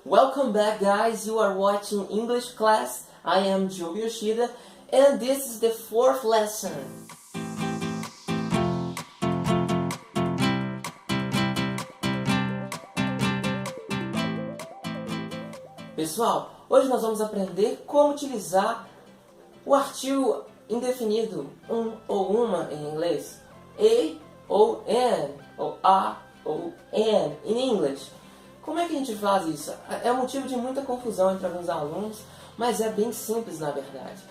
Welcome back, guys. You are watching English class. I am Joe Yoshida, and this is the fourth lesson. Pessoal, hoje nós vamos aprender como utilizar o artigo indefinido um ou uma em inglês. A ou an, ou a ou an in English. Como é que a gente faz isso? É motivo de muita confusão entre alguns alunos, mas é bem simples na verdade.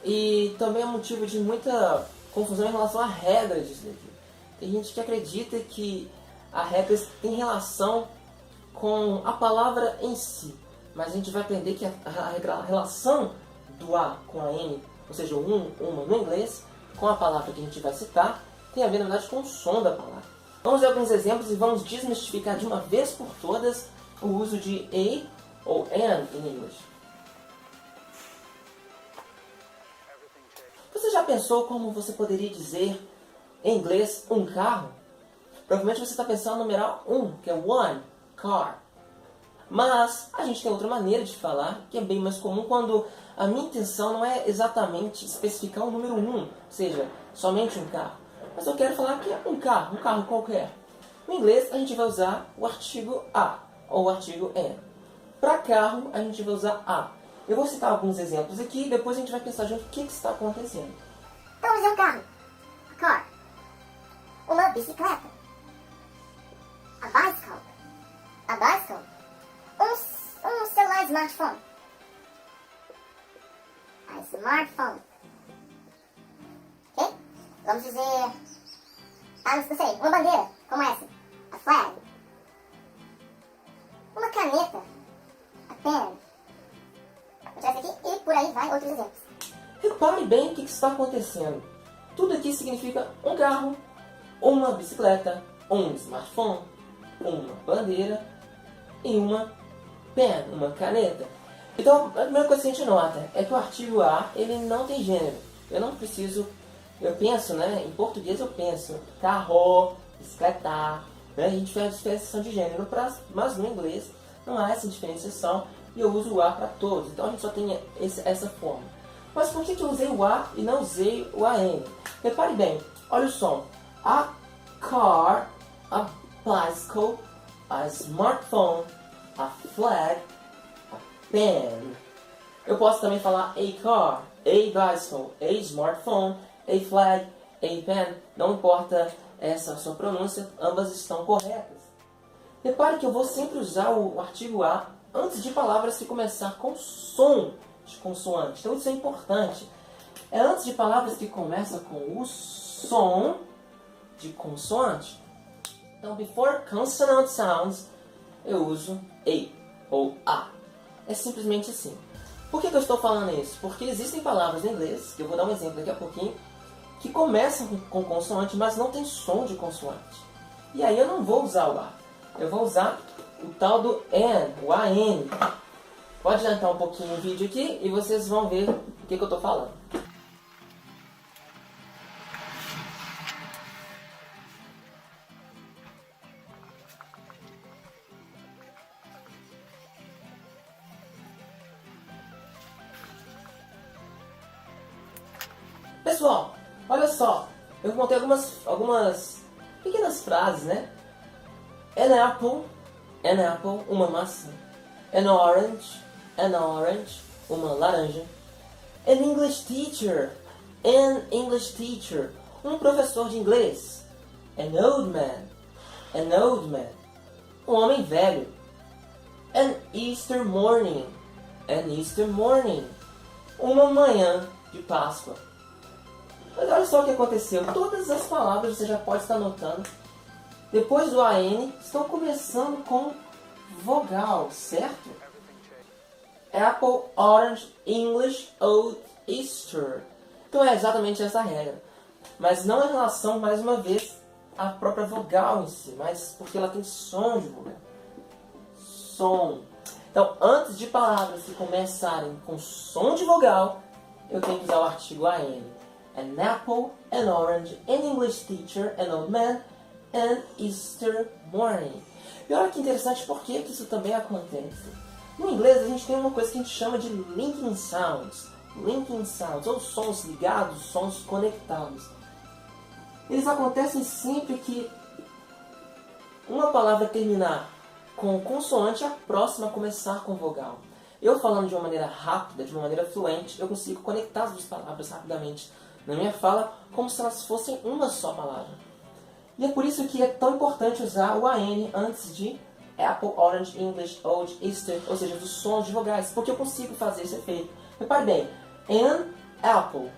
E também é motivo de muita confusão em relação à regra disso daqui. Tem gente que acredita que a regra tem relação com a palavra em si, mas a gente vai aprender que a relação do A com a N, ou seja, o uma no inglês, com a palavra que a gente vai citar, tem a ver, na verdade, com o som da palavra. Vamos ver alguns exemplos e vamos desmistificar de uma vez por todas o uso de a ou an em inglês. Você já pensou como você poderia dizer em inglês um carro? Provavelmente você está pensando no numeral 1, que é one, car. Mas a gente tem outra maneira de falar, que é bem mais comum, quando a minha intenção não é exatamente especificar o número 1, ou seja, somente um carro. Mas eu quero falar que é um carro qualquer. No inglês, a gente vai usar o artigo a, ou o artigo an. Para carro, a gente vai usar a. Eu vou citar alguns exemplos aqui e depois a gente vai pensar junto o que está acontecendo. Então, vamos dizer um carro. A car. Uma bicicleta. A bicycle. A bicycle. Um celular smartphone. A smartphone. Ok? Vamos dizer... não sei. Uma bandeira, como essa. A flag. Uma caneta. A pen. Vou tirar isso aqui e por aí vai outros exemplos. Repare bem o que está acontecendo. Tudo aqui significa um carro, uma bicicleta, um smartphone, uma bandeira e uma pen, uma caneta. Então, a primeira coisa que a gente nota é que o artigo a, ele não tem gênero. Eu não preciso, eu penso, né? Em português eu penso carro, bicicleta, né? A gente faz a diferenciação de gênero, mas no inglês não há essa diferenciação e eu uso o a para todos. Então a gente só tem essa forma. Mas por que eu usei o a e não usei o an? Repare bem, olha o som. A car, a bicycle, a smartphone, a flag, a pen. Eu posso também falar a car, a bicycle, a smartphone, a flag, a pen. Não importa essa sua pronúncia, ambas estão corretas. Repare que eu vou sempre usar o artigo a antes de palavras que começar com som de consoante. Então isso é importante. É antes de palavras que começam com o som de consoante. Então, before consonant sounds, eu uso a ou a. É simplesmente assim. Por que eu estou falando isso? Porque existem palavras em inglês, que eu vou dar um exemplo daqui a pouquinho, que começam com consoante, mas não tem som de consoante. E aí eu não vou usar o a. Eu vou usar o tal do an, o an. Pode adiantar um pouquinho o vídeo aqui e vocês vão ver o que eu estou falando. Pessoal, olha só, eu montei algumas pequenas frases, né? An apple, uma maçã. An orange, uma laranja. An English teacher, um professor de inglês. An old man, um homem velho. An Easter morning, uma manhã de Páscoa. Mas olha só o que aconteceu. Todas as palavras, você já pode estar notando, depois do AN, estão começando com vogal, certo? Apple, orange, English, old, Easter. Então é exatamente essa regra. Mas não em relação, mais uma vez, à própria vogal em si, mas porque ela tem som de vogal. Som. Então, antes de palavras que começarem com som de vogal, eu tenho que usar o artigo AN. An apple, an orange, an English teacher, an old man, an Easter morning. E olha que interessante, por que isso também acontece? No inglês a gente tem uma coisa que a gente chama de linking sounds. Linking sounds, ou sons ligados, sons conectados. Eles acontecem sempre que uma palavra terminar com consoante e a próxima começar com vogal. Eu falando de uma maneira rápida, de uma maneira fluente, eu consigo conectar as duas palavras rapidamente na minha fala, como se elas fossem uma só palavra. E é por isso que é tão importante usar o AN antes de Apple, Orange, English, Old, Easter, ou seja, dos sons de vogais, porque eu consigo fazer esse efeito. Repare bem, an apple.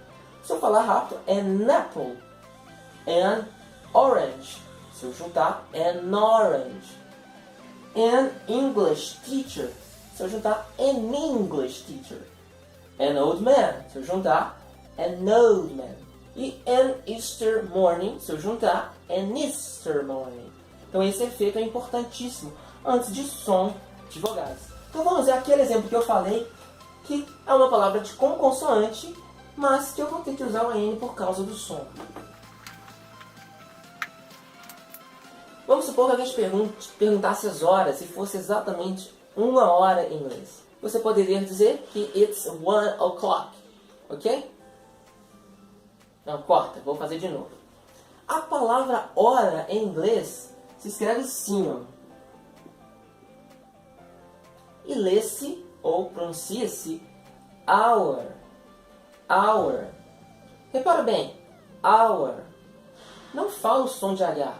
Se eu falar rápido, an apple. An orange. Se eu juntar, an orange. An English teacher. Se eu juntar, an English teacher. An old man. Se eu juntar, an old man. E an Easter morning. Se eu juntar, an Easter morning. Então esse efeito é importantíssimo antes de som de vogais. Então vamos ver aquele exemplo que eu falei, que é uma palavra com consoante, mas que eu vou ter que usar o AN por causa do som. Vamos supor que a gente perguntasse as horas e fosse exatamente 1 hora em inglês. Você poderia dizer que it's 1 o'clock, ok? Não, corta, vou fazer de novo. A palavra hora em inglês se escreve assim, ó. E lê-se, ou pronuncia-se, hour. Hour. Repara bem, hour. Não fala o som de H.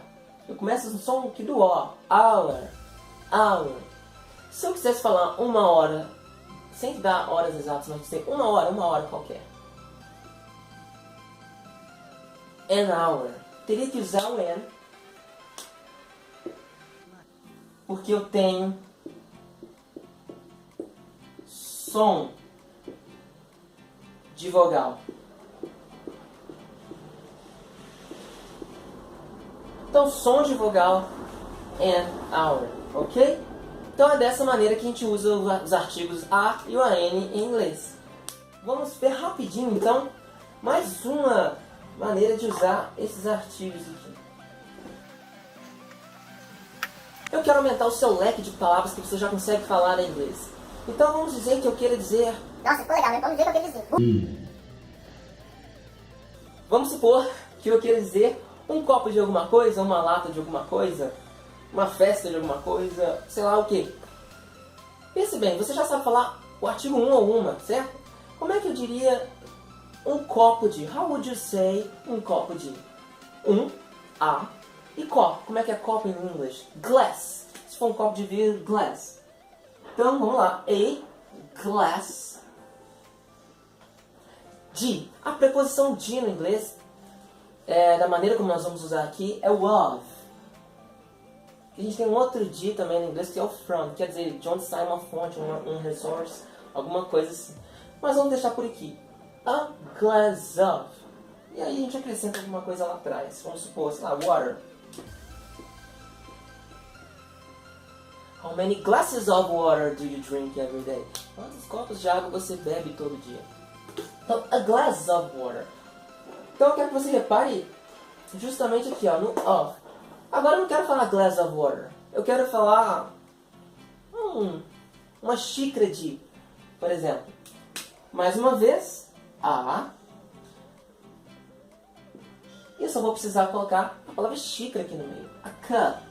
Eu começo no som aqui do O. Hour. Hour. Se eu quisesse falar 1 hora, sem dar horas exatas, mas dizer 1 hora qualquer. An hour. Teria que usar o an, porque eu tenho som de vogal. Então, som de vogal, an hour, ok? Então é dessa maneira que a gente usa os artigos a e o an em inglês. Vamos ver rapidinho, então, mais uma maneira de usar esses artigos aqui. Eu quero aumentar o seu leque de palavras que você já consegue falar em inglês. Então vamos dizer que eu queira dizer... Nossa, ficou legal, né? Vamos dizer o que eu quero dizer. Vamos supor que eu queira dizer um copo de alguma coisa, uma lata de alguma coisa, uma festa de alguma coisa, sei lá o que. Pense bem, você já sabe falar o artigo um ou uma, certo? Como é que eu diria um copo de... How would you say um copo de... A e copo. Como é que é copo em inglês? Glass. Se for um copo de vidro, glass. Então, vamos lá. A glass. De. A preposição de no inglês, da maneira como nós vamos usar aqui, é o of. A gente tem um outro de também no inglês que é o from. Quer dizer, de onde sai uma fonte, um resource, alguma coisa assim. Mas vamos deixar por aqui. A glass of. E aí a gente acrescenta alguma coisa lá atrás. Vamos supor, sei lá, water. How many glasses of water do you drink every day? Quantos copos de água você bebe todo dia? Então, a glass of water. Então eu quero que você repare justamente aqui, ó, no of. Agora eu não quero falar glass of water. Eu quero falar uma xícara de, por exemplo. Mais uma vez, a. E eu só vou precisar colocar a palavra xícara aqui no meio. A cup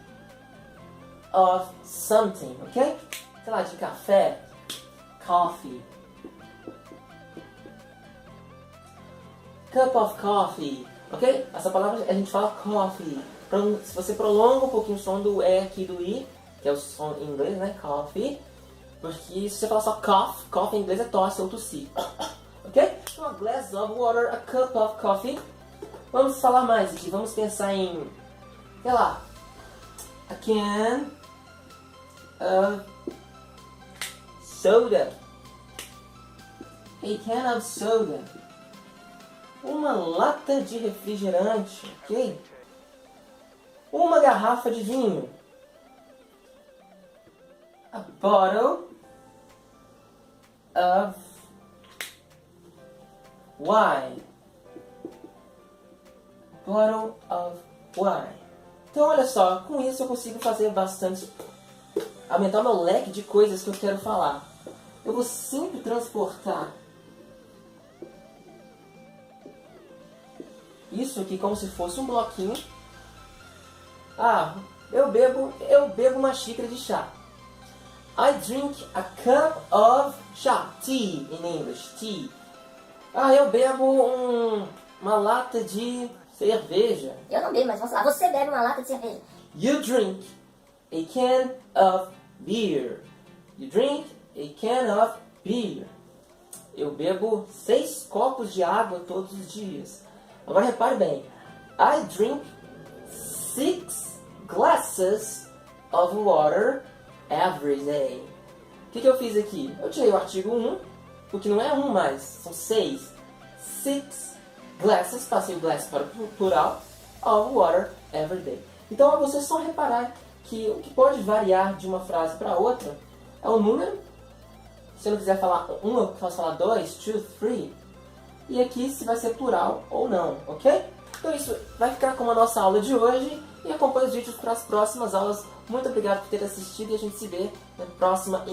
of something, ok? Sei lá, de café, coffee. Cup of coffee, ok? Essa palavra a gente fala coffee. Se você prolonga um pouquinho o som do E aqui do I, que é o som em inglês, né? Coffee. Porque se você falar só cough em inglês é tosse ou tossir. Ok? Então, a glass of water, a cup of coffee. Vamos falar mais aqui. Vamos pensar em, sei lá, a can of soda. A can of soda. Uma lata de refrigerante, ok? Uma garrafa de vinho. A bottle of wine. Bottle of wine. Então olha só, com isso eu consigo fazer bastante aumentar o meu leque de coisas que eu quero falar. Eu vou sempre transportar isso aqui como se fosse um bloquinho. Ah, eu bebo uma xícara de chá. I drink a cup of chá. Tea, in English, tea. Ah, eu bebo uma lata de cerveja. Eu não bebo, mas vamos lá. Você bebe uma lata de cerveja. You drink a can of beer. You drink a can of beer. Eu bebo 6 copos de água todos os dias. Agora repare bem. I drink 6 glasses of water every day. O que eu fiz aqui? Eu tirei o artigo 1, porque não é 1 mais, são 6. 6 glasses, passei o glass para o plural, of water every day. Então é você só reparar que o que pode variar de uma frase para outra é o número. Se eu não quiser falar 1, eu posso falar 2, 2, 3. E aqui se vai ser plural ou não, ok? Então isso vai ficar como a nossa aula de hoje. E acompanhe os vídeos para as próximas aulas. Muito obrigado por ter assistido e a gente se vê na próxima.